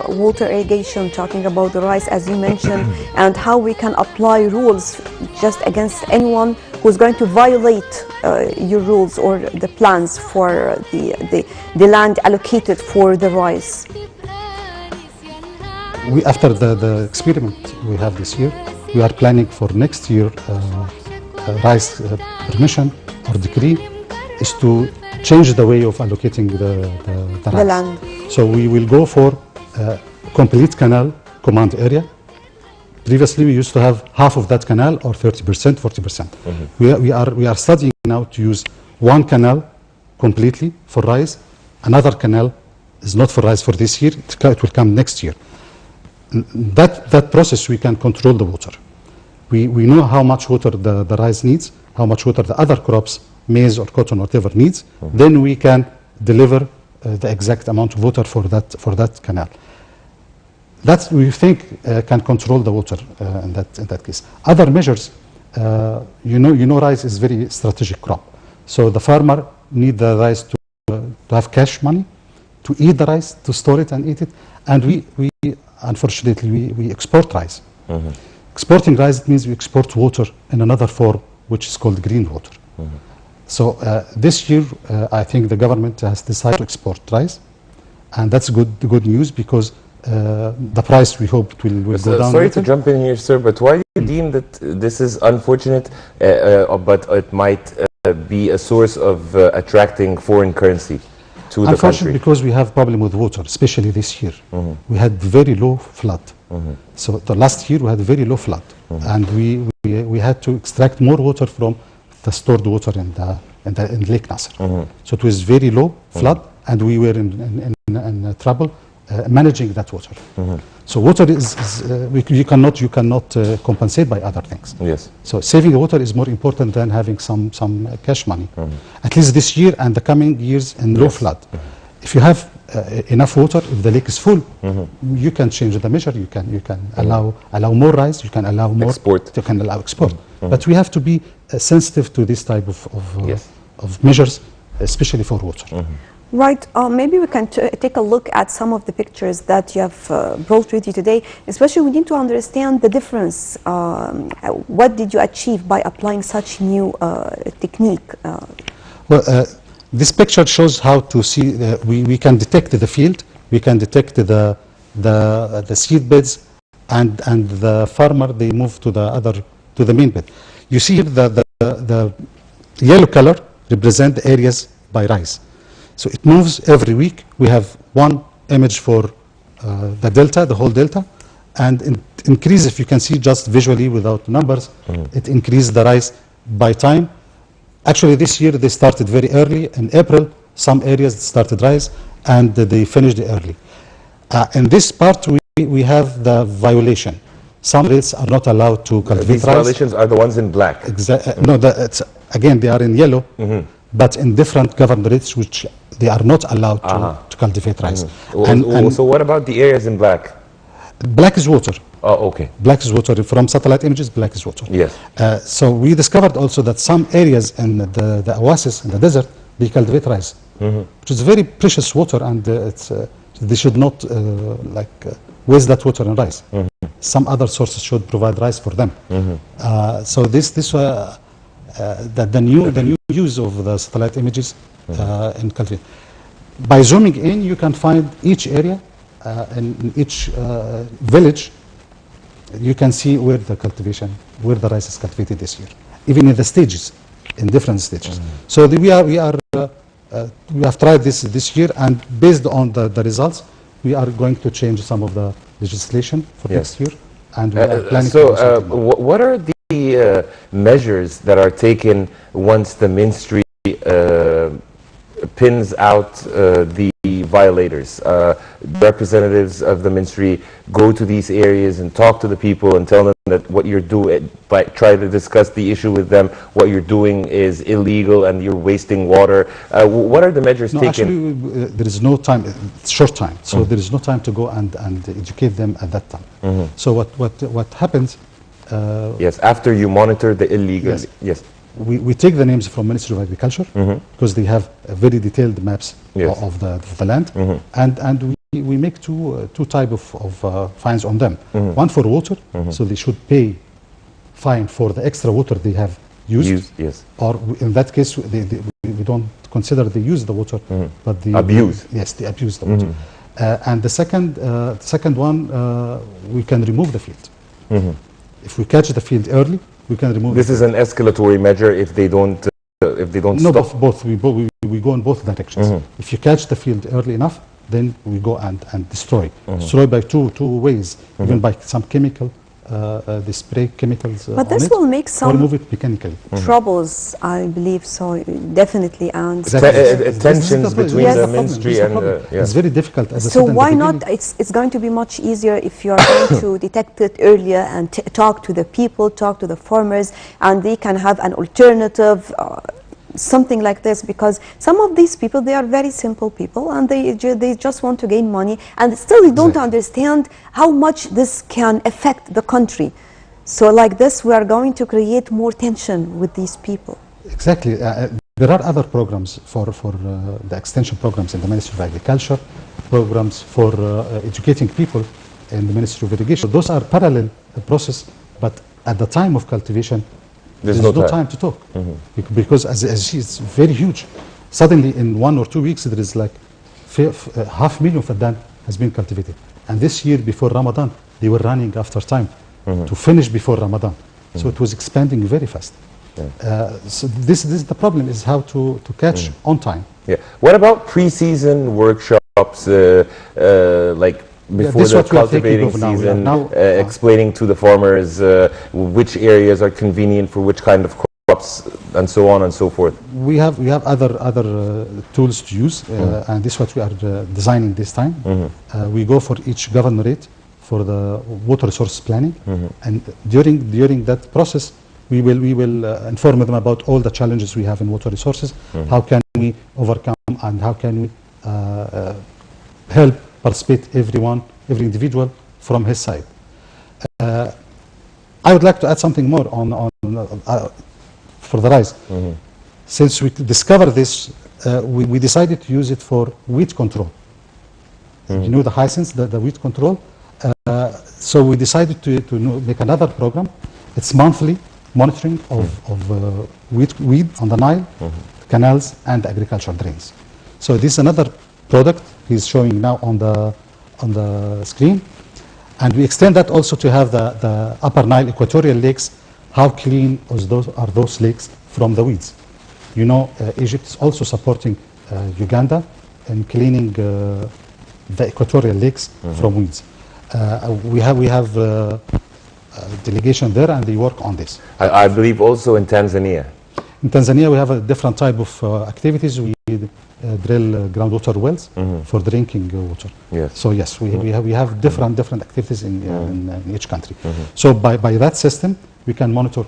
water irrigation, talking about the rice as you mentioned, and how we can apply rules just against anyone who's going to violate your rules or the plans for the land allocated for the rice. After the experiment we have this year, we are planning for next year rice permission or decree is to change the way of allocating the rice. land. So we will go for complete canal command area. Previously we used to have half of that canal or 30%, 40%. We are studying now to use one canal completely for rice. Another canal is not for rice for this year, it will come next year. That process we can control the water. We know how much water the rice needs, how much water the other crops, maize or cotton, whatever needs. Then we can deliver the exact amount of water for that canal. That we think can control the water in that case. Other measures, you know, rice is very strategic crop. So the farmer need the rice to have cash money, to eat the rice, to store it and eat it. And we unfortunately we export rice. Exporting rice means we export water in another form, which is called green water. So this year, I think the government has decided to export rice, and that's good news because the price we hope it will go down. Sorry to jump in here, sir, but why do you deem that this is unfortunate, but it might be a source of attracting foreign currency to the country? Because we have problem with water, especially this year. We had very low flood. So the last year we had very low flood, and we had to extract more water from the stored water in Lake Nasser. So it was very low flood, and we were in trouble managing that water. So water is you cannot compensate by other things. Yes. So saving the water is more important than having some cash money. At least this year and the coming years in low flood. If you have enough water, if the lake is full, you can change the measure. You can allow more rice. You can allow more export. You can allow export. But we have to be sensitive to this type of measures, especially for water. Right. Maybe we can take a look at some of the pictures that you have brought with you today. Especially, we need to understand the difference. What did you achieve by applying such new technique? Well, this picture shows how to see. We can detect the field. We can detect the seed beds, and the farmer they move to the main bed. You see here the yellow color represent the areas by rice. So it moves every week. We have one image for the delta, the whole delta, and increase, if you can see just visually without numbers, it increased the rice by time. Actually this year they started very early. In April, some areas started rice and they finished early. In this part we have the violation. Some rates are not allowed to cultivate rice. These violations are the ones in black. No, again they are in yellow, but in different governorates which they are not allowed to cultivate rice. So what about the areas in black? Black is water. Oh, okay. Black is water. From satellite images, black is water. Yes. So we discovered also that some areas in the oasis, in the desert, they cultivate rice, which is very precious water, and they should not waste that water in rice. Some other sources should provide rice for them. So the new use of the satellite images in cultivation. By zooming in, you can find each area in each village. You can see where the rice is cultivated this year, even in the stages, in different stages. So we have tried this year, and based on the results, we are going to change some of the legislation for next year, and we are planning. So what are the measures that are taken once the ministry pins out the violators? Representatives of the ministry go to these areas and talk to the people and tell them that what you're doing, try to discuss the issue with them, what you're doing is illegal and you're wasting water. What are the measures taken? Actually, there is no time, it's short time, so there is no time to go and educate them at that time. So what happens? Yes, after you monitor the illegal. Yes. We take the names from Ministry of Agriculture because they have very detailed maps of the land, and we make two type of fines on them. One for water, so they should pay fine for the extra water they have used. Yes. Or in that case, we don't consider they use the water, but they abuse. Yes, they abuse the water. And the second one, we can remove the field. If we catch the field early, we can remove. This is an escalatory measure if they don't. No, stop. both. We go in both directions. If you catch the field early enough, then we go and destroy. Destroy by two ways, even by some chemical. They spray chemicals but this will make or some remove it mechanically. troubles, I believe so, definitely. And Tensions between Yes. the ministry and It's very difficult. As I so said in the why not? beginning. It's going to be much easier if you are going to detect it earlier and talk to the people, talk to the farmers, and they can have an alternative. Something like this, because some of these people, they are very simple people, and they just want to gain money, and still they don't understand how much this can affect the country. So like this, we are going to create more tension with these people. Exactly. There are other programs for the extension programs in the Ministry of Agriculture, programs for educating people in the Ministry of Irrigation. Those are parallel process, but at the time of cultivation, there's no time to talk, because as it's very huge. Suddenly, in 1 or 2 weeks, there is like 500,000 faddan has been cultivated. And this year, before Ramadan, they were running after time to finish before Ramadan. So it was expanding very fast. So this is the problem: is how to catch on time. Yeah. What about pre-season workshops, like before the cultivating season, explaining to the farmers which areas are convenient for which kind of crops, and so on and so forth? We have other tools to use, and this is what we are designing this time. We go for each governorate for the water resource planning, and during that process, we will inform them about all the challenges we have in water resources. How can we overcome, and how can we help participate every individual from his side. I would like to add something more on for the rice. Since we discovered this, we decided to use it for weed control. You know the hyacinths, the weed control. So we decided to make another program. It's monthly monitoring of weed on the Nile, canals, and agricultural drains. So this is another product he's showing now on the screen, and we extend that also to have the upper Nile equatorial lakes. How clean are those lakes from the weeds? You know, Egypt is also supporting Uganda in cleaning the equatorial lakes from weeds. We have delegation there, and they work on this. I believe also in Tanzania. In Tanzania, we have a different type of activities. We drill groundwater wells for drinking water. Yes. So yes, we have different activities in each country. So by that system, we can monitor.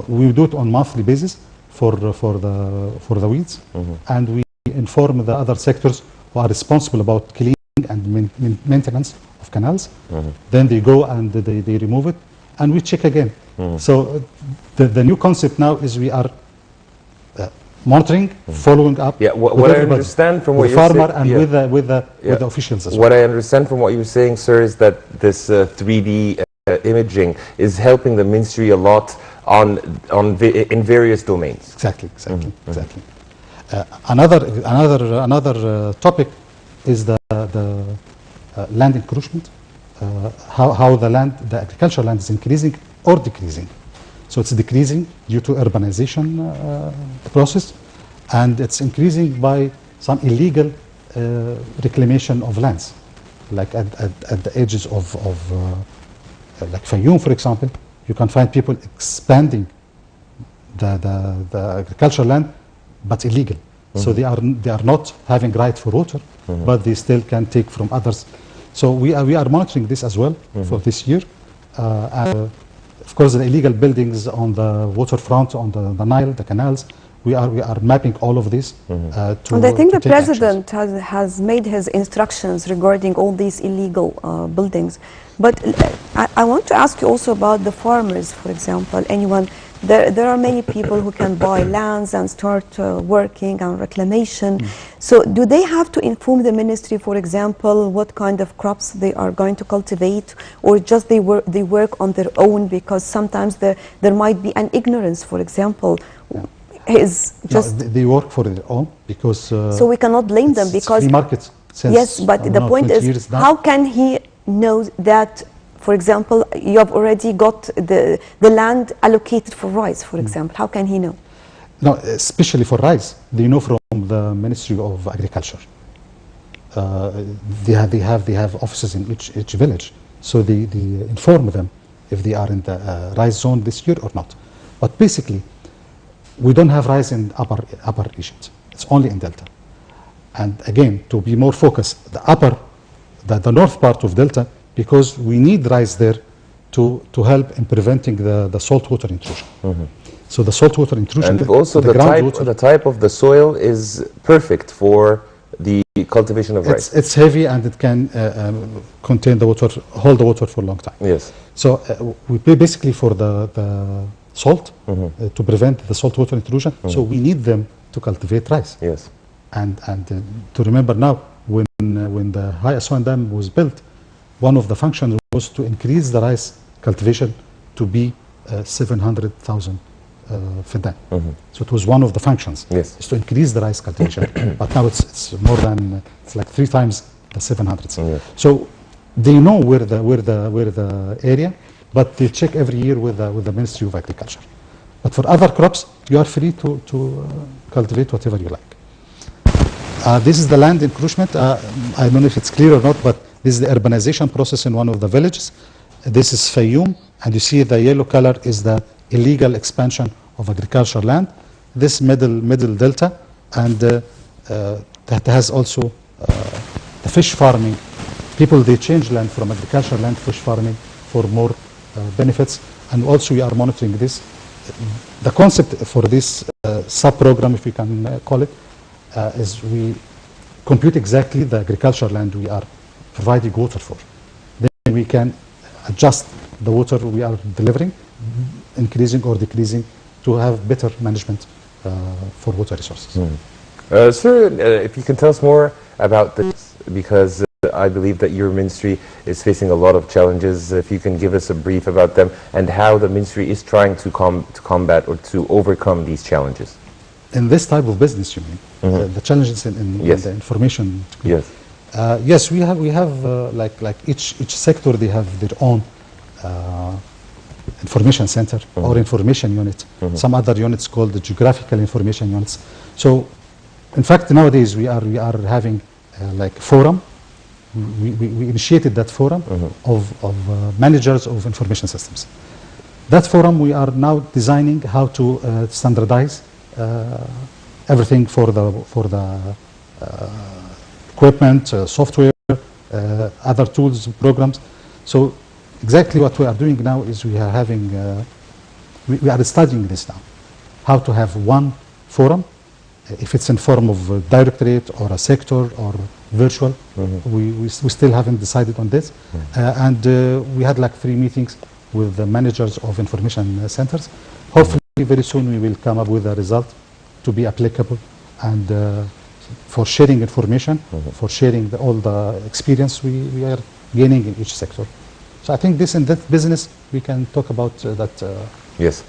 We do it on monthly basis for the weeds, and we inform the other sectors who are responsible about cleaning and maintenance of canals. Then they go and they remove it, and we check again. So the new concept now is we are monitoring, following up. Yeah, what I understand from what you're farmer saying, and with the officials as well. What I understand from what you're saying, sir, is that this 3D imaging is helping the ministry a lot in various domains. Exactly. Another topic is the land encroachment. How the agricultural land is increasing or decreasing. So it's decreasing due to urbanization process, and it's increasing by some illegal reclamation of lands, like at the edges of like Fayoum, for example. You can find people expanding the agricultural land, but illegal. So they are not having right for water, but they still can take from others. So we are monitoring this as well for this year. And of course, the illegal buildings on the waterfront, on the Nile, the canals, we are mapping all of this. And I think the president has made his instructions regarding all these illegal buildings. But I want to ask you also about the farmers, for example, anyone there are many people who can buy lands and start working on reclamation. So do they have to inform the ministry, for example, what kind of crops they are going to cultivate, or just they work on their own? Because sometimes there might be an ignorance, for example. They work for their own because so we cannot blame them because free market since, yes, but the point is, how can he know that, for example, you have already got the land allocated for rice, for example? How can he know? No, especially for rice, they know from the Ministry of Agriculture. They have offices in each village, so they inform them if they are in the rice zone this year or not. But basically, we don't have rice in upper Egypt. It's only in Delta. And again, to be more focused, the north part of Delta, because we need rice there to help in preventing the saltwater intrusion. So the saltwater intrusion. And also the type of the soil is perfect for the cultivation of rice. It's heavy and it can contain the water, hold the water for a long time. Yes. So we pay basically for the salt to prevent the saltwater intrusion. So we need them to cultivate rice. Yes. And to remember now, when the High Aswan Dam was built, one of the functions was to increase the rice cultivation to be 700,000 فدان. So it was one of the functions. Yes. Is to increase the rice cultivation. But now it's more than, it's like 3 times the 700. Yes. So they know where the area, but they check every year with the Ministry of Agriculture. But for other crops, you are free to cultivate whatever you like. This is the land encroachment. I don't know if it's clear or not, but this is the urbanization process in one of the villages. This is Fayoum, and you see the yellow color is the illegal expansion of agricultural land. This middle delta, and that has also the fish farming. People, they change land from agricultural land to fish farming for more benefits, and also we are monitoring this. The concept for this sub-program, if we can call it, is we compute exactly the agricultural land we are providing water for. Then we can adjust the water we are delivering, increasing or decreasing, to have better management for water resources. Sir, if you can tell us more about this, because I believe that your ministry is facing a lot of challenges. If you can give us a brief about them and how the ministry is trying to combat or to overcome these challenges. In this type of business, you mean? The challenges in the information. Yes. Yes, we have like each sector, they have their own information center or information unit. Some other units called the geographical information units. So, in fact, nowadays we are having like a forum. We initiated that forum of managers of information systems. That forum, we are now designing how to standardize everything for the equipment, software, other tools, programs. So exactly what we are doing now is we are having, we are studying this now, how to have one forum, if it's in form of a directorate or a sector or virtual. We still haven't decided on this. And we had like 3 meetings with the managers of information centers. Hopefully very soon we will come up with a result to be applicable and for sharing information, for sharing all the experience we are gaining in each sector. So I think in that business we can talk about that. Yes.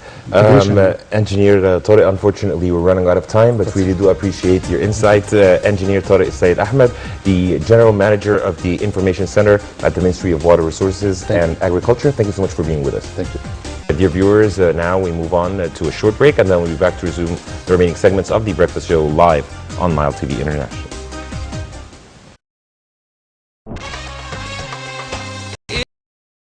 Engineer طارق, unfortunately we're running out of time, but really do appreciate your insight. Engineer طارق Syed Ahmed, the General Manager of the Information Center at the Ministry of Water Resources and Agriculture. Thank you so much for being with us. Thank you. Dear viewers, now we move on to a short break, and then we'll be back to resume the remaining segments of The Breakfast Show live on Nile TV International.